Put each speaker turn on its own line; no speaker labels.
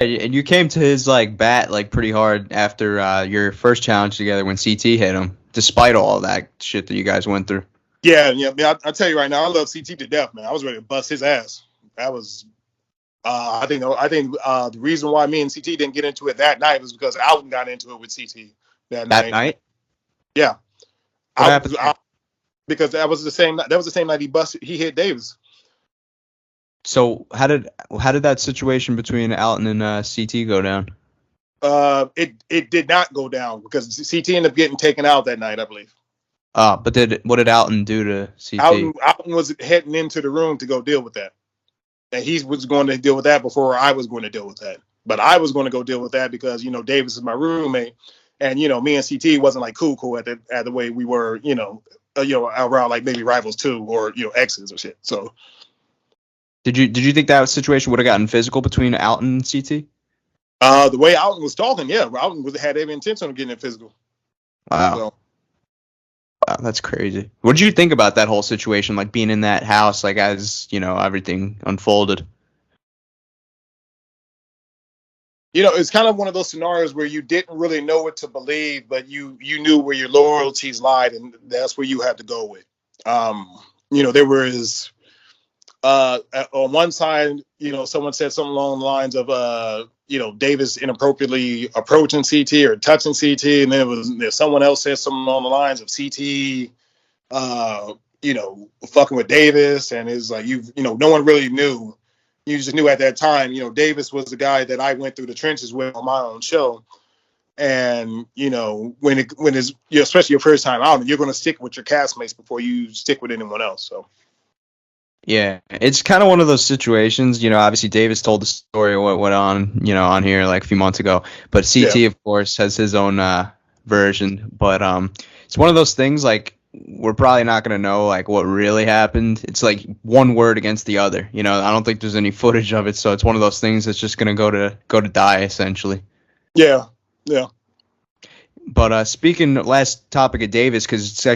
And you came to his like bat like pretty hard after your first challenge together when CT hit him, despite all that shit that you guys went through.
Yeah, yeah. Man, I tell you right now, I love CT to death, man. I was ready to bust his ass. That was, I think the reason why me and CT didn't get into it that night was because Alton got into it with CT that
That
night.
night?
Yeah,
What happened?
because that was the same. That was the same night he hit Davis.
So how did that situation between Alton and CT go down?
It did not go down because CT ended up getting taken out that night, I believe.
But what did Alton do to CT?
Alton was heading into the room to go deal with that, and he was going to deal with that before I was going to deal with that. But I was going to go deal with that because Davis is my roommate, and me and CT wasn't like cool at the way we were, around like maybe rivals too, or exes or shit. So
Did you think that situation would have gotten physical between Alton and CT?
the way Alton was talking, yeah, Alton had every intention of getting it physical.
Wow.
So,
Wow, that's crazy. What did you think about that whole situation, like being in that house, like as everything unfolded?
It's kind of one of those scenarios where you didn't really know what to believe, but you knew where your loyalties lied, and that's where you had to go with. There was on one side, someone said something along the lines of, Davis inappropriately approaching CT or touching CT, and then there's someone else said something along the lines of CT, fucking with Davis, and it's like no one really knew. You just knew at that time, Davis was the guy that I went through the trenches with on my own show. And, when it's especially your first time out, you're going to stick with your castmates before you stick with anyone else. So,
yeah, it's kind of one of those situations. Obviously Davis told the story of what went on, on here like a few months ago. But CT, of course, has his own version. But it's one of those things like we're probably not going to know like what really happened. It's like one word against the other. I don't think there's any footage of it, so it's one of those things that's just going to go to die essentially.
Yeah.
But speaking last topic of Davis, because it's